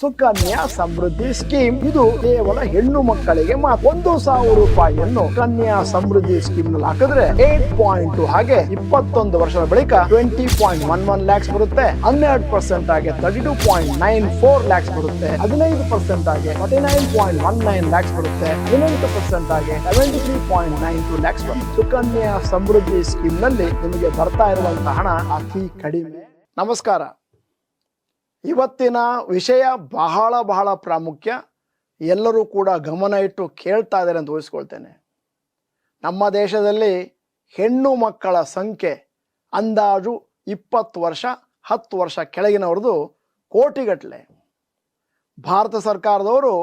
Sukanya Samriddhi scheme ಇದು ಕೇವಲ ಹೆಣ್ಣು ಮಕ್ಕಳಿಗೆ ಮಾತ್ರ. 1,000 ರೂಪಾಯಿಯನ್ನು ಸುಕನ್ಯಾ ಸಮೃದ್ಧಿ ಸ್ಕೀಮ್ ನಲ್ಲಿ ಹಾಕಿದ್ರೆ 8.2 ಹಾಗೆ 21 ವರ್ಷದ ಬಳಿಕ 20.11 ಲ್ಯಾಕ್ಸ್ ಬರುತ್ತೆ. 12% ಆಗಿ 32.94 ಲ್ಯಾಕ್ಸ್ ಬರುತ್ತೆ. 15% ಆಗಿ 49.19 ಲ್ಯಾಕ್ಸ್ ಬರುತ್ತೆ. 18% ಆಗಿ 73.92 ಲ್ಯಾಕ್ಸ್ ಬರುತ್ತೆ. ಸುಕನ್ಯಾ ಸಮೃದ್ಧಿ ಸ್ಕೀಮ್ ನಲ್ಲಿ ನಿಮಗೆ ಬರ್ತಾ ಇರುವಂತಹ ಹಣ ಅತಿ ಕಡಿಮೆ. ನಮಸ್ಕಾರ. ಇವತ್ತಿನ ವಿಷಯ ಬಹಳ ಪ್ರಾಮುಖ್ಯ. ಎಲ್ಲರೂ ಕೂಡ ಗಮನ ಇಟ್ಟು ಕೇಳ್ತಾ ಇದ್ದಾರೆ ಅಂತ ಊಹಿಸ್ಕೊಳ್ತೇನೆ. ನಮ್ಮ ದೇಶದಲ್ಲಿ ಹೆಣ್ಣು ಮಕ್ಕಳ ಸಂಖ್ಯೆ ಅಂದಾಜು 20 ವರ್ಷ 10 ವರ್ಷ ಕೆಳಗಿನವ್ರದ್ದು ಕೋಟಿಗಟ್ಟಲೆ. ಭಾರತ ಸರ್ಕಾರದವರು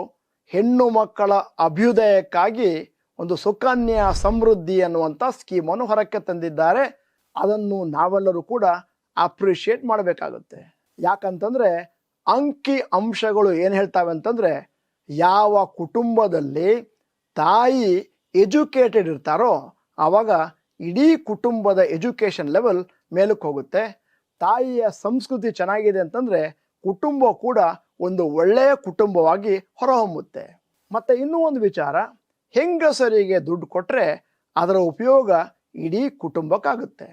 ಹೆಣ್ಣು ಮಕ್ಕಳ ಅಭ್ಯುದಯಕ್ಕಾಗಿ ಒಂದು ಸುಕನ್ಯಾ ಸಮೃದ್ಧಿ ಅನ್ನುವಂಥ ಸ್ಕೀಮನ್ನು ಹೊರಕ್ಕೆ ತಂದಿದ್ದಾರೆ. ಅದನ್ನು ನಾವೆಲ್ಲರೂ ಕೂಡ ಅಪ್ರಿಷಿಯೇಟ್ ಮಾಡಬೇಕಾಗುತ್ತೆ. ಯಾಕಂತಂದ್ರೆ ಅಂಕಿ ಅಂಶಗಳು ಏನು ಹೇಳ್ತಾವೆ ಅಂತಂದ್ರೆ, ಯಾವ ಕುಟುಂಬದಲ್ಲಿ ತಾಯಿ ಎಜುಕೇಟೆಡ್ ಇರ್ತಾರೋ ಆವಾಗ ಇಡೀ ಕುಟುಂಬದ ಎಜುಕೇಷನ್ ಲೆವೆಲ್ ಮೇಲಕ್ಕೆ ಹೋಗುತ್ತೆ. ತಾಯಿಯ ಸಂಸ್ಕೃತಿ ಚೆನ್ನಾಗಿದೆ ಅಂತಂದ್ರೆ ಕುಟುಂಬ ಕೂಡ ಒಂದು ಒಳ್ಳೆಯ ಕುಟುಂಬವಾಗಿ ಹೊರಹೊಮ್ಮುತ್ತೆ. ಮತ್ತೆ ಇನ್ನೂ ಒಂದು ವಿಚಾರ, ಹೆಂಗಸರಿಗೆ ದುಡ್ಡು ಕೊಟ್ಟರೆ ಅದರ ಉಪಯೋಗ ಇಡೀ ಕುಟುಂಬಕ್ಕಾಗುತ್ತೆ.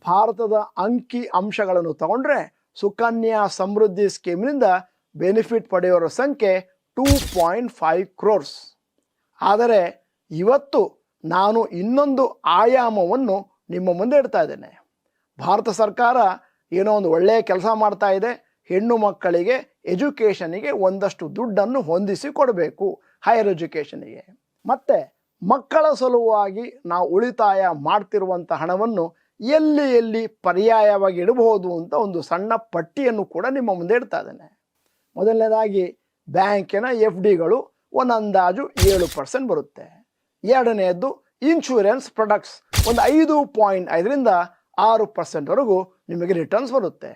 ಭಾರತದ ಅಂಕಿ ಅಂಶಗಳನ್ನು ತಗೊಂಡ್ರೆ ಸುಕನ್ಯಾ ಸಮೃದ್ಧಿ ಸ್ಕೀಮ್ನಿಂದ ಬೆನಿಫಿಟ್ ಪಡೆಯೋರ ಸಂಖ್ಯೆ 2.5 crores. ಆದರೆ ಇವತ್ತು ನಾನು ಇನ್ನೊಂದು ಆಯಾಮವನ್ನು ನಿಮ್ಮ ಮುಂದೆ ಇಡ್ತಾ ಇದ್ದೇನೆ. ಭಾರತ ಸರ್ಕಾರ ಏನೋ ಒಂದು ಒಳ್ಳೆಯ ಕೆಲಸ ಮಾಡ್ತಾ ಇದೆ. ಹೆಣ್ಣು ಮಕ್ಕಳಿಗೆ ಎಜುಕೇಷನಿಗೆ ಒಂದಷ್ಟು ದುಡ್ಡನ್ನು ಹೊಂದಿಸಿ ಕೊಡಬೇಕು, ಹೈಯರ್ ಎಜುಕೇಷನಿಗೆ. ಮತ್ತೆ ಮಕ್ಕಳ ಸಲುವಾಗಿ ನಾವು ಉಳಿತಾಯ ಮಾಡ್ತಿರುವಂಥ ಹಣವನ್ನು ಎಲ್ಲಿ ಪರ್ಯಾಯವಾಗಿ ಇಡಬಹುದು ಅಂತ ಒಂದು ಸಣ್ಣ ಪಟ್ಟಿಯನ್ನು ಕೂಡ ನಿಮ್ಮ ಮುಂದೆ ಇಡ್ತಾ ಇದ್ದೇನೆ. ಮೊದಲನೇದಾಗಿ ಬ್ಯಾಂಕಿನ FDಗಳು ಒಂದು ಅಂದಾಜು 7% ಬರುತ್ತೆ. ಎರಡನೆಯದ್ದು ಇನ್ಶೂರೆನ್ಸ್ ಪ್ರಾಡಕ್ಟ್ಸ್ ಒಂದು 5.5ರಿಂದ 6% ವರೆಗೂ ನಿಮಗೆ ರಿಟರ್ನ್ಸ್ ಬರುತ್ತೆ.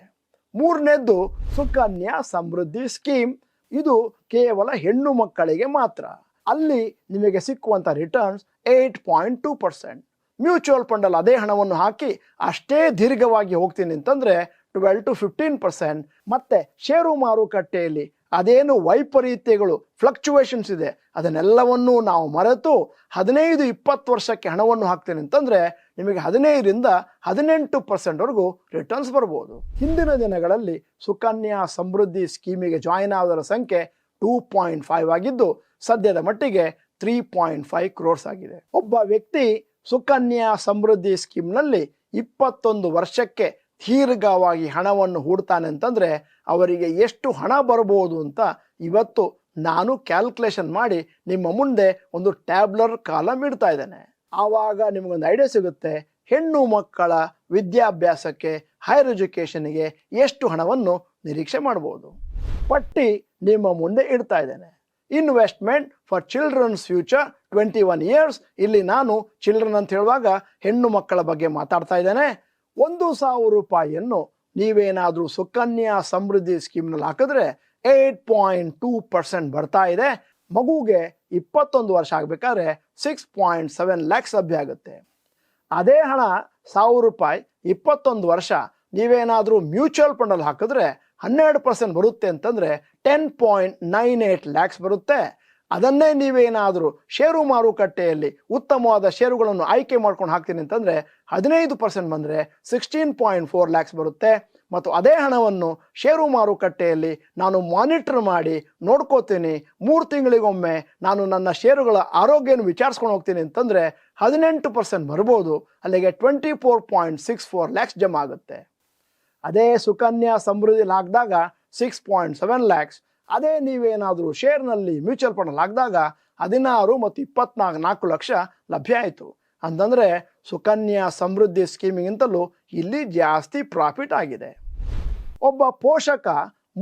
ಮೂರನೇದ್ದು ಸುಕನ್ಯಾ ಸಮೃದ್ಧಿ ಸ್ಕೀಮ್, ಇದು ಕೇವಲ ಹೆಣ್ಣು ಮಕ್ಕಳಿಗೆ ಮಾತ್ರ. ಅಲ್ಲಿ ನಿಮಗೆ ಸಿಕ್ಕುವಂಥ ರಿಟರ್ನ್ಸ್ 8.2%. ಮ್ಯೂಚುವಲ್ ಫಂಡಲ್ಲಿ ಅದೇ ಹಣವನ್ನು ಹಾಕಿ ಅಷ್ಟೇ ದೀರ್ಘವಾಗಿ ಹೋಗ್ತೀನಿ ಅಂತಂದರೆ 12 to 15%. ಮತ್ತೆ ಷೇರು ಮಾರುಕಟ್ಟೆಯಲ್ಲಿ ಅದೇನು ವೈಪರೀತ್ಯಗಳು ಫ್ಲಕ್ಚುವೇಷನ್ಸ್ ಇದೆ ಅದನ್ನೆಲ್ಲವನ್ನೂ ನಾವು ಮರೆತು 15-20 ವರ್ಷಕ್ಕೆ ಹಣವನ್ನು ಹಾಕ್ತೀನಿ ಅಂತಂದರೆ ನಿಮಗೆ 15ರಿಂದ 18% ವರೆಗೂ ರಿಟರ್ನ್ಸ್ ಬರ್ಬೋದು. ಹಿಂದಿನ ದಿನಗಳಲ್ಲಿ ಸುಕನ್ಯಾ ಸಮೃದ್ಧಿ ಸ್ಕೀಮಿಗೆ ಜಾಯಿನ್ ಆದವರ ಸಂಖ್ಯೆ 2.5 ಆಗಿದ್ದು ಸದ್ಯದ ಮಟ್ಟಿಗೆ 3.5 crores ಆಗಿದೆ. ಒಬ್ಬ ವ್ಯಕ್ತಿ ಸುಕನ್ಯಾ ಸಮೃದ್ಧಿ ಸ್ಕೀಮ್ನಲ್ಲಿ 21 ವರ್ಷಕ್ಕೆ ದೀರ್ಘವಾಗಿ ಹಣವನ್ನು ಹೂಡ್ತಾನೆ ಅಂತಂದರೆ ಅವರಿಗೆ ಎಷ್ಟು ಹಣ ಬರ್ಬೋದು ಅಂತ ಇವತ್ತು ನಾನು ಕ್ಯಾಲ್ಕುಲೇಷನ್ ಮಾಡಿ ನಿಮ್ಮ ಮುಂದೆ ಒಂದು ಟ್ಯಾಬ್ಲರ್ ಕಾಲಮ್ ಇಡ್ತಾ ಇದ್ದೇನೆ. ಆವಾಗ ನಿಮಗೊಂದು ಐಡಿಯಾ ಸಿಗುತ್ತೆ, ಹೆಣ್ಣು ಮಕ್ಕಳ ವಿದ್ಯಾಭ್ಯಾಸಕ್ಕೆ ಹೈಯರ್ ಎಜುಕೇಷನ್ಗೆ ಎಷ್ಟು ಹಣವನ್ನು ನಿರೀಕ್ಷೆ ಮಾಡ್ಬೋದು. ಪಟ್ಟಿ ನಿಮ್ಮ ಮುಂದೆ ಇಡ್ತಾ ಇದ್ದೇನೆ. Investment for childrens future 21 years. ಇಲ್ಲಿ ನಾನು ಚಿಲ್ಡ್ರನ್ ಅಂತ ಹೇಳುವಾಗ ಹೆಣ್ಣು ಮಕ್ಕಳ ಬಗ್ಗೆ ಮಾತಾಡ್ತಾ ಇದ್ದೇನೆ. 1,000 ರೂಪಾಯಿಯನ್ನು ನೀವೇನಾದರೂ ಸುಕನ್ಯಾ ಸಮೃದ್ಧಿ ಸ್ಕೀಮ್ನಲ್ಲಿ ಹಾಕಿದ್ರೆ 8.2% ಬರ್ತಾ ಇದೆ. ಮಗುಗೆ 21 ವರ್ಷ ಆಗಬೇಕಾದ್ರೆ 6.7 lakhs ಲಭ್ಯ ಆಗುತ್ತೆ. ಅದೇ ಹಣ 1,000 ರೂಪಾಯಿ 21 ವರ್ಷ ನೀವೇನಾದರೂ ಮ್ಯೂಚುವಲ್ ಫಂಡಲ್ಲಿ ಹಾಕಿದ್ರೆ 12% ಬರುತ್ತೆ ಅಂತಂದರೆ 10.98 lakhs ಬರುತ್ತೆ. ಅದನ್ನೇ ನೀವೇನಾದರೂ ಷೇರು ಮಾರುಕಟ್ಟೆಯಲ್ಲಿ ಉತ್ತಮವಾದ ಷೇರುಗಳನ್ನು ಆಯ್ಕೆ ಮಾಡ್ಕೊಂಡು ಹಾಕ್ತೀನಿ ಅಂತಂದರೆ 15% ಬಂದರೆ 16.4 lakhs ಬರುತ್ತೆ. ಮತ್ತು ಅದೇ ಹಣವನ್ನು ಷೇರು ಮಾರುಕಟ್ಟೆಯಲ್ಲಿ ನಾನು ಮಾನಿಟರ್ ಮಾಡಿ ನೋಡ್ಕೋತೀನಿ, 3 ತಿಂಗಳಿಗೊಮ್ಮೆ ನಾನು ನನ್ನ ಷೇರುಗಳ ಆರೋಗ್ಯವನ್ನು ವಿಚಾರಿಸ್ಕೊಂಡು ಹೋಗ್ತೀನಿ ಅಂತಂದರೆ 18% ಬರ್ಬೋದು. ಅಲ್ಲಿಗೆ 24.64 lakhs ಜಮಾ ಆಗುತ್ತೆ. ಅದೇ ಸುಕನ್ಯಾ ಸಮೃದ್ಧಿಲಿ ಹಾಕಿದಾಗ 6.7 lakhs. ಅದೇ ನೀವೇನಾದರೂ ಶೇರ್ನಲ್ಲಿ ಮ್ಯೂಚುವಲ್ ಫಂಡಲ್ಲಿ ಹಾಕಿದಾಗ 16 ಮತ್ತು 24 ಲಕ್ಷ ಲಭ್ಯ ಆಯಿತು. ಅಂತಂದರೆ ಸುಕನ್ಯಾ ಸಮೃದ್ಧಿ ಸ್ಕೀಮಿಗಿಂತಲೂ ಇಲ್ಲಿ ಜಾಸ್ತಿ ಪ್ರಾಫಿಟ್ ಆಗಿದೆ. ಒಬ್ಬ ಪೋಷಕ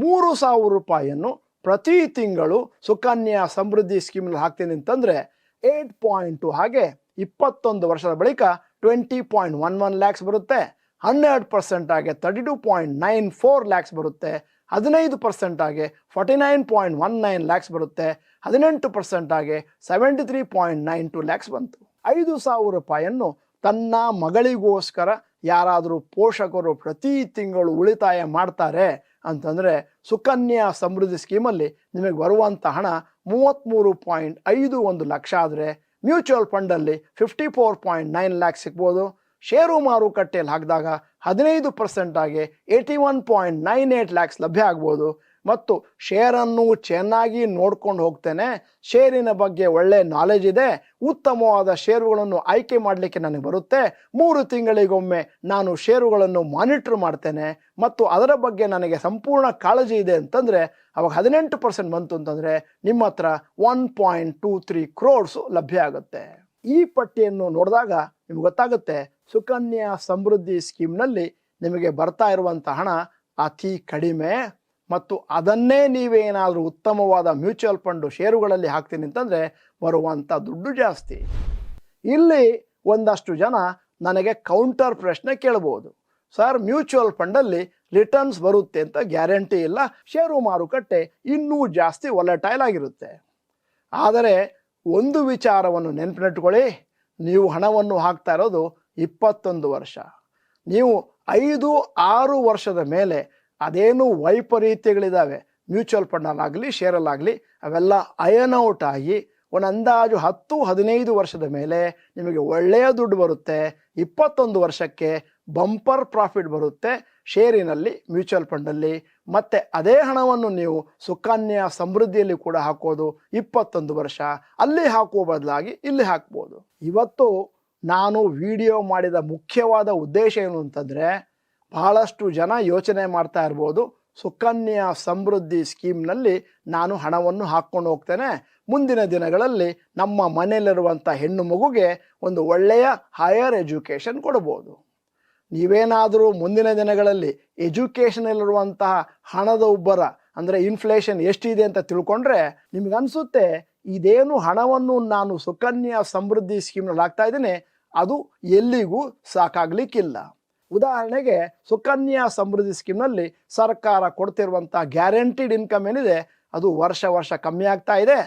3,000 ರೂಪಾಯಿಯನ್ನು ಪ್ರತಿ ತಿಂಗಳು ಸುಕನ್ಯಾ ಸಮೃದ್ಧಿ ಸ್ಕೀಮ್ನಲ್ಲಿ ಹಾಕ್ತೀನಿ ಅಂತಂದರೆ 8.2 ಹಾಗೆ 21 ವರ್ಷದ ಬಳಿಕ 20.11 lakhs ಬರುತ್ತೆ. 12% ಆಗಿ 32.94 lakhs ಬರುತ್ತೆ. 15% ಆಗಿ 49.19 lakhs ಬರುತ್ತೆ. 18% ಆಗಿ 73.92 lakhs ಬಂತು. 5,000 ರೂಪಾಯಿಯನ್ನು ತನ್ನ ಮಗಳಿಗೋಸ್ಕರ ಯಾರಾದರೂ ಪೋಷಕರು ಪ್ರತಿ ತಿಂಗಳು ಉಳಿತಾಯ ಮಾಡ್ತಾರೆ ಅಂತಂದರೆ ಸುಕನ್ಯಾ ಸಮೃದ್ಧಿ ಸ್ಕೀಮಲ್ಲಿ ನಿಮಗೆ ಬರುವಂಥ ಹಣ 33.51 ಲಕ್ಷ ಆದರೆ ಮ್ಯೂಚುವಲ್ ಫಂಡಲ್ಲಿ 54.9 ಲ್ಯಾಕ್ಸ್ ಸಿಗ್ಬೋದು. ಷೇರು ಮಾರುಕಟ್ಟೆಯಲ್ಲಿ ಹಾಕಿದಾಗ 15% ಆಗಿ 81.98 ಲ್ಯಾಕ್ಸ್ ಲಭ್ಯ ಆಗ್ಬೋದು. ಮತ್ತು ಶೇರನ್ನು ಚೆನ್ನಾಗಿ ನೋಡ್ಕೊಂಡು ಹೋಗ್ತೇನೆ, ಶೇರಿನ ಬಗ್ಗೆ ಒಳ್ಳೆ ನಾಲೆಜ್ ಇದೆ, ಉತ್ತಮವಾದ ಷೇರುಗಳನ್ನು ಆಯ್ಕೆ ಮಾಡಲಿಕ್ಕೆ ನನಗೆ ಬರುತ್ತೆ, 3 ತಿಂಗಳಿಗೊಮ್ಮೆ ನಾನು ಷೇರುಗಳನ್ನು ಮಾನಿಟರ್ ಮಾಡ್ತೇನೆ ಮತ್ತು ಅದರ ಬಗ್ಗೆ ನನಗೆ ಸಂಪೂರ್ಣ ಕಾಳಜಿ ಇದೆ ಅಂತಂದರೆ ಅವಾಗ 18% ಬಂತು ಅಂತಂದರೆ ನಿಮ್ಮ ಹತ್ರ 1.23 crores ಲಭ್ಯ ಆಗುತ್ತೆ. ಈ ಪಟ್ಟಿಯನ್ನು ನೋಡಿದಾಗ ನಿಮ್ಗೆ ಗೊತ್ತಾಗುತ್ತೆ ಸುಕನ್ಯಾ ಸಮೃದ್ಧಿ ಸ್ಕೀಮ್ನಲ್ಲಿ ನಿಮಗೆ ಬರ್ತಾ ಇರುವಂಥ ಹಣ ಅತಿ ಕಡಿಮೆ ಮತ್ತು ಅದನ್ನೇ ನೀವೇನಾದರೂ ಉತ್ತಮವಾದ ಮ್ಯೂಚುವಲ್ ಫಂಡು ಷೇರುಗಳಲ್ಲಿ ಹಾಕ್ತೀನಿ ಅಂತಂದರೆ ಬರುವಂಥ ದುಡ್ಡು ಜಾಸ್ತಿ. ಇಲ್ಲಿ ಒಂದಷ್ಟು ಜನ ನನಗೆ ಕೌಂಟರ್ ಪ್ರಶ್ನೆ ಕೇಳ್ಬೋದು, ಸರ್ ಮ್ಯೂಚುವಲ್ ಫಂಡಲ್ಲಿ ರಿಟರ್ನ್ಸ್ ಬರುತ್ತೆ ಅಂತ ಗ್ಯಾರಂಟಿ ಇಲ್ಲ, ಷೇರು ಮಾರುಕಟ್ಟೆ ಇನ್ನೂ ಜಾಸ್ತಿ ವಾಲಟೈಲ್ ಆಗಿರುತ್ತೆ. ಆದರೆ ಒಂದು ವಿಚಾರವನ್ನು ನೆನಪಿನಟ್ಕೊಳ್ಳಿ, ನೀವು ಹಣವನ್ನು ಹಾಕ್ತಾ ಇರೋದು 21 ವರ್ಷ. ನೀವು 5-6 ವರ್ಷದ ಮೇಲೆ ಅದೇನು ವೈಪರೀತ್ಯಗಳಿದ್ದಾವೆ ಮ್ಯೂಚುವಲ್ ಫಂಡಲ್ಲಾಗಲಿ ಶೇರಲ್ಲಾಗಲಿ ಅವೆಲ್ಲ ಅಯನ್ ಔಟ್ ಆಗಿ ಒಂದು ಅಂದಾಜು 10-15 ವರ್ಷದ ಮೇಲೆ ನಿಮಗೆ ಒಳ್ಳೆಯ ದುಡ್ಡು ಬರುತ್ತೆ. 21 ವರ್ಷಕ್ಕೆ ಬಂಪರ್ ಪ್ರಾಫಿಟ್ ಬರುತ್ತೆ ಶೇರಿನಲ್ಲಿ, ಮ್ಯೂಚುವಲ್ ಫಂಡಲ್ಲಿ. ಮತ್ತು ಅದೇ ಹಣವನ್ನು ನೀವು ಸುಕನ್ಯಾ ಸಮೃದ್ಧಿಯಲ್ಲಿ ಕೂಡ ಹಾಕೋದು 21 ವರ್ಷ, ಅಲ್ಲಿ ಹಾಕುವ ಬದಲಾಗಿ ಇಲ್ಲಿ ಹಾಕ್ಬೋದು. ಇವತ್ತು ನಾನು ವಿಡಿಯೋ ಮಾಡಿದ ಮುಖ್ಯವಾದ ಉದ್ದೇಶ ಏನು ಅಂತಂದರೆ, ಬಹಳಷ್ಟು ಜನ ಯೋಚನೆ ಮಾಡ್ತಾ ಇರ್ಬೋದು, ಸುಕನ್ಯಾ ಸಮೃದ್ಧಿ ಸ್ಕೀಮ್ನಲ್ಲಿ ನಾನು ಹಣವನ್ನು ಹಾಕ್ಕೊಂಡು ಹೋಗ್ತೇನೆ, ಮುಂದಿನ ದಿನಗಳಲ್ಲಿ ನಮ್ಮ ಮನೆಯಲ್ಲಿರುವಂಥ ಹೆಣ್ಣು ಮಗುಗೆ ಒಂದು ಒಳ್ಳೆಯ ಹೈಯರ್ ಎಜುಕೇಷನ್ ಕೊಡ್ಬೋದು. ನೀವೇನಾದರೂ ಮುಂದಿನ ದಿನಗಳಲ್ಲಿ ಎಜುಕೇಷನಲ್ಲಿರುವಂತಹ ಹಣದ ಉಬ್ಬರ ಅಂದರೆ ಇನ್ಫ್ಲೇಷನ್ ಎಷ್ಟಿದೆ ಅಂತ ತಿಳ್ಕೊಂಡ್ರೆ ನಿಮಗನ್ಸುತ್ತೆ ಇದೇನು ಹಣವನ್ನು ನಾನು ಸುಕನ್ಯಾ ಸಮೃದ್ಧಿ ಸ್ಕೀಮ್ನಲ್ಲಿ ಹಾಕ್ತಾ ಇದ್ದೀನಿ ಅದು ಎಲ್ಲಿಗೂ ಸಾಕಾಗಲಿಕ್ಕಿಲ್ಲ. ಉದಾಹರಣೆಗೆ ಸುಕನ್ಯಾ ಸಮೃದ್ಧಿ ಸ್ಕೀಮ್ನಲ್ಲಿ ಸರ್ಕಾರ ಕೊಡ್ತಿರುವಂಥ ಗ್ಯಾರಂಟಿಡ್ ಇನ್ಕಮ್ ಏನಿದೆ ಅದು ವರ್ಷ ಕಮ್ಮಿ ಆಗ್ತಾ ಇದೆ.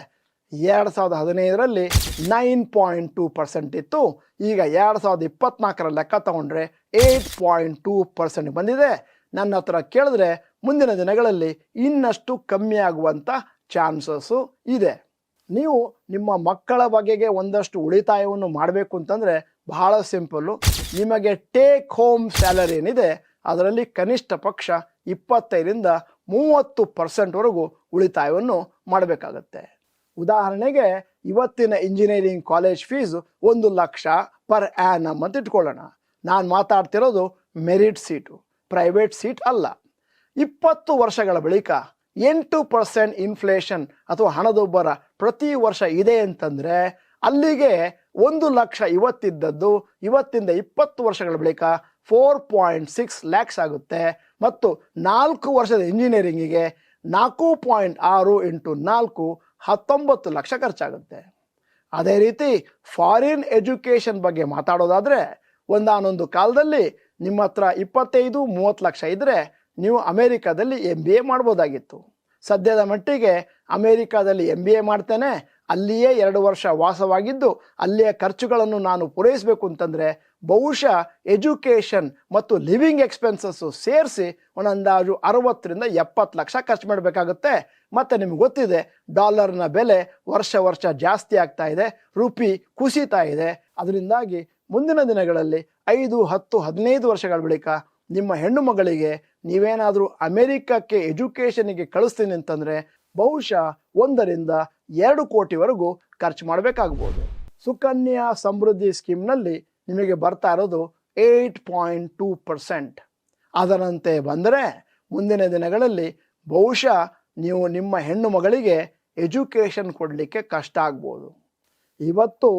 2015ರಲ್ಲಿ 9.2% ಇತ್ತು, ಈಗ 2024 ಲೆಕ್ಕ ತಗೊಂಡ್ರೆ 8.2% ಬಂದಿದೆ. ನನ್ನ ಹತ್ರ ಕೇಳಿದ್ರೆ ಮುಂದಿನ ದಿನಗಳಲ್ಲಿ ಇನ್ನಷ್ಟು ಕಮ್ಮಿ ಆಗುವಂಥ ಚಾನ್ಸಸ್ಸು ಇದೆ. ನೀವು ನಿಮ್ಮ ಮಕ್ಕಳ ಬಗೆಗೆ ಒಂದಷ್ಟು ಉಳಿತಾಯವನ್ನು ಮಾಡಬೇಕು ಅಂತಂದರೆ ಬಹಳ ಸಿಂಪಲ್ಲು. ನಿಮಗೆ ಟೇಕ್ ಹೋಮ್ ಸ್ಯಾಲರಿ ಏನಿದೆ ಅದರಲ್ಲಿ ಕನಿಷ್ಠ ಪಕ್ಷ 25-30% ಉಳಿತಾಯವನ್ನು ಮಾಡಬೇಕಾಗತ್ತೆ. ಉದಾಹರಣೆಗೆ ಇವತ್ತಿನ engineering college fees 1 lakh per annum ಅಂತ ಇಟ್ಕೊಳ್ಳೋಣ. ನಾನು ಮಾತಾಡ್ತಿರೋದು ಮೆರಿಟ್ ಸೀಟು, ಪ್ರೈವೇಟ್ ಸೀಟ್ ಅಲ್ಲ. 20 ವರ್ಷಗಳ ಬಳಿಕ 8% ಇನ್ಫ್ಲೇಷನ್ ಅಥವಾ ಹಣದುಬ್ಬರ ಪ್ರತಿ ವರ್ಷ ಇದೆ ಅಂತಂದರೆ ಅಲ್ಲಿಗೆ 1 ಲಕ್ಷ ಇವತ್ತಿದ್ದದ್ದು ಇವತ್ತಿಂದ 20 ವರ್ಷಗಳ ಬಳಿಕ 4.6 ಲ್ಯಾಕ್ಸ್ ಆಗುತ್ತೆ. ಮತ್ತು 4 ವರ್ಷದ ಇಂಜಿನಿಯರಿಂಗಿಗೆ 4.6 × 4 19 ಲಕ್ಷ ಖರ್ಚಾಗುತ್ತೆ. ಅದೇ ರೀತಿ ಫಾರಿನ್ ಎಜುಕೇಷನ್ ಬಗ್ಗೆ ಮಾತಾಡೋದಾದರೆ ಒಂದಾನೊಂದು ಕಾಲದಲ್ಲಿ ನಿಮ್ಮ ಹತ್ರ 25-30 ಲಕ್ಷ ಇದ್ದರೆ ನೀವು ಅಮೇರಿಕಾದಲ್ಲಿ MBA ಮಾಡ್ಬೋದಾಗಿತ್ತು. ಸದ್ಯದ ಮಟ್ಟಿಗೆ ಅಮೇರಿಕಾದಲ್ಲಿ MBA ಮಾಡ್ತೇನೆ, ಅಲ್ಲಿಯೇ 2 ವರ್ಷ ವಾಸವಾಗಿದ್ದು ಅಲ್ಲಿಯ ಖರ್ಚುಗಳನ್ನು ನಾನು ಪೂರೈಸಬೇಕು ಅಂತಂದರೆ ಬಹುಶಃ ಎಜುಕೇಷನ್ ಮತ್ತು ಲಿವಿಂಗ್ ಎಕ್ಸ್ಪೆನ್ಸಸ್ಸು ಸೇರಿಸಿ ಒಂದು ಅಂದಾಜು 60-70 ಲಕ್ಷ ಖರ್ಚು ಮಾಡಬೇಕಾಗುತ್ತೆ. ಮತ್ತು ನಿಮ್ಗೆ ಗೊತ್ತಿದೆ ಡಾಲರ್ನ ಬೆಲೆ ವರ್ಷ ಜಾಸ್ತಿ ಆಗ್ತಾ ಇದೆ, ರುಪಿ ಕುಸಿತಾ ಇದೆ. ಅದರಿಂದಾಗಿ ಮುಂದಿನ ದಿನಗಳಲ್ಲಿ 5-10-15 ವರ್ಷಗಳ ಬಳಿಕ ನಿಮ್ಮ ಹೆಣ್ಣು ಮಗಳಿಗೆ ನೀವೇನಾದರೂ ಅಮೇರಿಕಕ್ಕೆ ಎಜುಕೇಷನಿಗೆ ಕಳಿಸ್ತೀನಿ ಅಂತಂದರೆ ಬಹುಶಃ 1-2 ಕೋಟಿವರೆಗೂ ಖರ್ಚು ಮಾಡಬೇಕಾಗ್ಬೋದು. ಸುಕನ್ಯಾ ಸಮೃದ್ಧಿ ಸ್ಕೀಮ್ನಲ್ಲಿ ನಿಮಗೆ ಬರ್ತಾ ಇರೋದು 8.2%. ಅದರಂತೆ ಬಂದರೆ ಮುಂದಿನ ದಿನಗಳಲ್ಲಿ ಬಹುಶಃ ನೀವು ನಿಮ್ಮ ಹೆಣ್ಣು ಮಗಳಿಗೆ ಎಜುಕೇಷನ್ ಕೊಡಲಿಕ್ಕೆ ಕಷ್ಟ ಆಗ್ಬೋದು. ಇವತ್ತು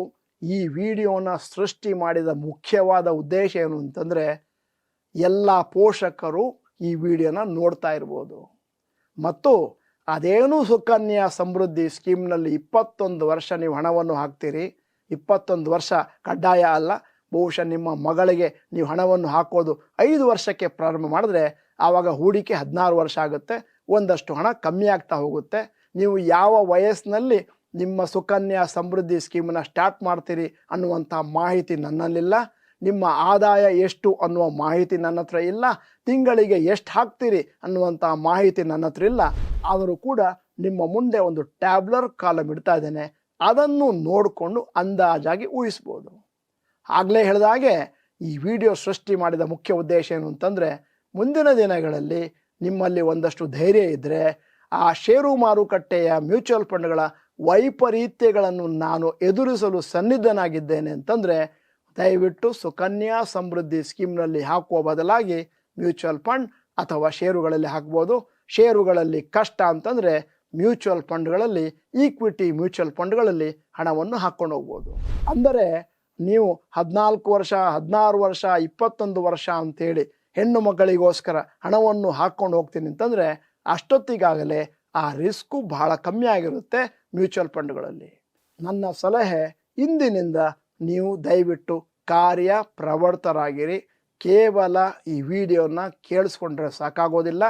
ಈ ವಿಡಿಯೋನ ಸೃಷ್ಟಿ ಮಾಡಿದ ಮುಖ್ಯವಾದ ಉದ್ದೇಶ ಏನು ಅಂತಂದರೆ ಎಲ್ಲ ಪೋಷಕರು ಈ ವಿಡಿಯೋನ ನೋಡ್ತಾ ಇರ್ಬೋದು ಮತ್ತು ಅದೇನು ಸುಕನ್ಯಾ ಸಮೃದ್ಧಿ ಸ್ಕೀಮ್ನಲ್ಲಿ 21 ವರ್ಷ ನೀವು ಹಣವನ್ನು ಹಾಕ್ತೀರಿ. 21 ವರ್ಷ ಕಡ್ಡಾಯ ಅಲ್ಲ, ಬಹುಶಃ ನಿಮ್ಮ ಮಗಳಿಗೆ ನೀವು ಹಣವನ್ನು ಹಾಕೋದು 5 ವರ್ಷಕ್ಕೆ ಪ್ರಾರಂಭ ಮಾಡಿದ್ರೆ ಆವಾಗ ಹೂಡಿಕೆ 16 ವರ್ಷ ಆಗುತ್ತೆ, ಒಂದಷ್ಟು ಹಣ ಕಮ್ಮಿ ಆಗ್ತಾ ಹೋಗುತ್ತೆ. ನೀವು ಯಾವ ವಯಸ್ಸಿನಲ್ಲಿ ನಿಮ್ಮ ಸುಕನ್ಯಾ ಸಮೃದ್ಧಿ ಸ್ಕೀಮನ್ನು ಸ್ಟಾರ್ಟ್ ಮಾಡ್ತೀರಿ ಅನ್ನುವಂಥ ಮಾಹಿತಿ ನನ್ನಲ್ಲಿಲ್ಲ. ನಿಮ್ಮ ಆದಾಯ ಎಷ್ಟು ಅನ್ನುವ ಮಾಹಿತಿ ನನ್ನ ಹತ್ರ ಇಲ್ಲ, ತಿಂಗಳಿಗೆ ಎಷ್ಟು ಹಾಕ್ತೀರಿ ಅನ್ನುವಂಥ ಮಾಹಿತಿ ನನ್ನ ಹತ್ರ ಇಲ್ಲ. ಆದರೂ ಕೂಡ ನಿಮ್ಮ ಮುಂದೆ ಒಂದು ಟ್ಯಾಬ್ಲರ್ ಕಾಲಮ್ ಇಡ್ತಾ ಇದ್ದೇನೆ, ಅದನ್ನು ನೋಡಿಕೊಂಡು ಅಂದಾಜಾಗಿ ಊಹಿಸ್ಬೋದು. ಆಗಲೇ ಹೇಳಿದ ಹಾಗೆ ಈ ವಿಡಿಯೋ ಸೃಷ್ಟಿ ಮಾಡಿದ ಮುಖ್ಯ ಉದ್ದೇಶ ಏನು ಅಂತಂದರೆ, ಮುಂದಿನ ದಿನಗಳಲ್ಲಿ ನಿಮ್ಮಲ್ಲಿ ಒಂದಷ್ಟು ಧೈರ್ಯ ಇದ್ದರೆ ಆ ಷೇರು ಮಾರುಕಟ್ಟೆಯ ಮ್ಯೂಚುವಲ್ ಫಂಡ್ಗಳ ವೈಪರೀತ್ಯಗಳನ್ನು ನಾನು ಎದುರಿಸಲು ಸನ್ನಿಧನಾಗಿದ್ದೇನೆ ಅಂತಂದರೆ ದಯವಿಟ್ಟು ಸುಕನ್ಯಾ ಸಮೃದ್ಧಿ ಸ್ಕೀಮ್ನಲ್ಲಿ ಹಾಕುವ ಬದಲಾಗಿ ಮ್ಯೂಚುವಲ್ ಫಂಡ್ ಅಥವಾ ಷೇರುಗಳಲ್ಲಿ ಹಾಕ್ಬೋದು. ಷೇರುಗಳಲ್ಲಿ ಕಷ್ಟ ಅಂತಂದರೆ ಮ್ಯೂಚುವಲ್ ಫಂಡ್ಗಳಲ್ಲಿ, ಈಕ್ವಿಟಿ ಮ್ಯೂಚುವಲ್ ಫಂಡ್ಗಳಲ್ಲಿ ಹಣವನ್ನು ಹಾಕ್ಕೊಂಡು ಹೋಗ್ಬೋದು. ಅಂದರೆ ನೀವು 14 ವರ್ಷ, 16 ವರ್ಷ, 21 ವರ್ಷ ಅಂತೇಳಿ ಹೆಣ್ಣು ಮಕ್ಕಳಿಗೋಸ್ಕರ ಹಣವನ್ನು ಹಾಕ್ಕೊಂಡು ಹೋಗ್ತೀನಿ ಅಂತಂದರೆ ಅಷ್ಟೊತ್ತಿಗಾಗಲೇ ಆ ರಿಸ್ಕು ಬಹಳ ಕಮ್ಮಿ ಆಗಿರುತ್ತೆ ಮ್ಯೂಚುವಲ್ ಫಂಡ್ಗಳಲ್ಲಿ. ನನ್ನ ಸಲಹೆ, ಇಂದಿನಿಂದ ನೀವು ದಯವಿಟ್ಟು ಕಾರ್ಯಪ್ರವೃತ್ತರಾಗಿರಿ. ಕೇವಲ ಈ ವಿಡಿಯೋನ ಕೇಳಿಸ್ಕೊಂಡ್ರೆ ಸಾಕಾಗೋದಿಲ್ಲ,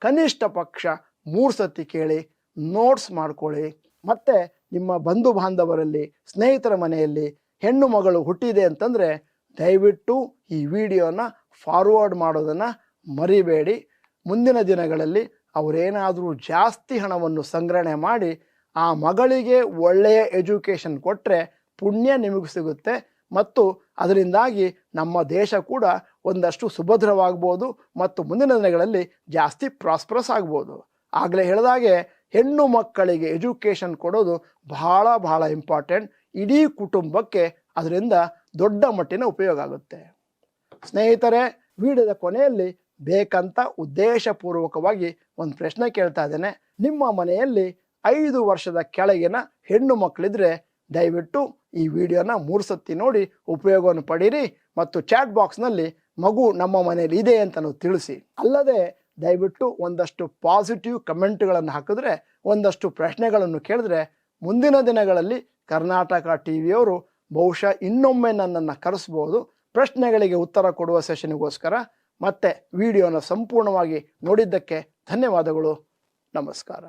ಕನಿಷ್ಠ ಪಕ್ಷ 3 ಸತಿ ಕೇಳಿ, ನೋಟ್ಸ್ ಮಾಡ್ಕೊಳ್ಳಿ. ಮತ್ತು ನಿಮ್ಮ ಬಂಧು ಬಾಂಧವರಲ್ಲಿ, ಸ್ನೇಹಿತರ ಮನೆಯಲ್ಲಿ ಹೆಣ್ಣು ಮಗಳು ಹುಟ್ಟಿದೆ ಅಂತಂದರೆ ದಯವಿಟ್ಟು ಈ ವಿಡಿಯೋನ ಫಾರ್ವರ್ಡ್ ಮಾಡೋದನ್ನು ಮರಿಬೇಡಿ. ಮುಂದಿನ ದಿನಗಳಲ್ಲಿ ಅವರೇನಾದರೂ ಜಾಸ್ತಿ ಹಣವನ್ನು ಸಂಗ್ರಹಣೆ ಮಾಡಿ ಆ ಮಗಳಿಗೆ ಒಳ್ಳೆಯ ಎಜುಕೇಷನ್ ಕೊಟ್ಟರೆ ಪುಣ್ಯ ನಿಮಗೆ ಸಿಗುತ್ತೆ ಮತ್ತು ಅದರಿಂದಾಗಿ ನಮ್ಮ ದೇಶ ಕೂಡ ಒಂದಷ್ಟು ಸುಭದ್ರವಾಗ್ಬೋದು ಮತ್ತು ಮುಂದಿನ ದಿನಗಳಲ್ಲಿ ಜಾಸ್ತಿ ಪ್ರಾಸ್ಪರಸ್ ಆಗ್ಬೋದು. ಆಗಲೇ ಹೇಳಿದಾಗೆ ಹೆಣ್ಣು ಮಕ್ಕಳಿಗೆ ಎಜುಕೇಷನ್ ಕೊಡೋದು ಬಹಳ ಬಹಳ ಇಂಪಾರ್ಟೆಂಟ್. ಇಡೀ ಕುಟುಂಬಕ್ಕೆ ಅದರಿಂದ ದೊಡ್ಡ ಮಟ್ಟಿನ ಉಪಯೋಗ ಆಗುತ್ತೆ. ಸ್ನೇಹಿತರೆ, ವಿಡಿಯೋದ ಕೊನೆಯಲ್ಲಿ ಬೇಕಂತ ಉದ್ದೇಶಪೂರ್ವಕವಾಗಿ ಒಂದು ಪ್ರಶ್ನೆ ಕೇಳ್ತಾ ಇದ್ದೇನೆ. ನಿಮ್ಮ ಮನೆಯಲ್ಲಿ 5 ವರ್ಷದ ಕೆಳಗಿನ ಹೆಣ್ಣು ಮಕ್ಕಳಿದ್ರೆ ದಯವಿಟ್ಟು ಈ ವಿಡಿಯೋನ 3 ಸತಿ ನೋಡಿ ಉಪಯೋಗವನ್ನು ಪಡೀರಿ ಮತ್ತು ಚಾಟ್ ಬಾಕ್ಸ್ನಲ್ಲಿ ಮಗು ನಮ್ಮ ಮನೆಯಲ್ಲಿ ಇದೆ ಅಂತ ನಾವು ತಿಳಿಸಿ. ಅಲ್ಲದೆ ದಯವಿಟ್ಟು ಒಂದಷ್ಟು ಪಾಸಿಟಿವ್ ಕಮೆಂಟ್ಗಳನ್ನು ಹಾಕಿದ್ರೆ, ಒಂದಷ್ಟು ಪ್ರಶ್ನೆಗಳನ್ನು ಕೇಳಿದ್ರೆ ಮುಂದಿನ ದಿನಗಳಲ್ಲಿ ಕರ್ನಾಟಕ ಟಿವಿಯವರು ಬಹುಶಃ ಇನ್ನೊಮ್ಮೆ ನನ್ನನ್ನು ಕರೆಸ್ಬೋದು ಪ್ರಶ್ನೆಗಳಿಗೆ ಉತ್ತರ ಕೊಡುವ ಸೆಷನ್ಗೋಸ್ಕರ. ಮತ್ತೆ ವಿಡಿಯೋನ ಸಂಪೂರ್ಣವಾಗಿ ನೋಡಿದ್ದಕ್ಕೆ ಧನ್ಯವಾದಗಳು. ನಮಸ್ಕಾರ.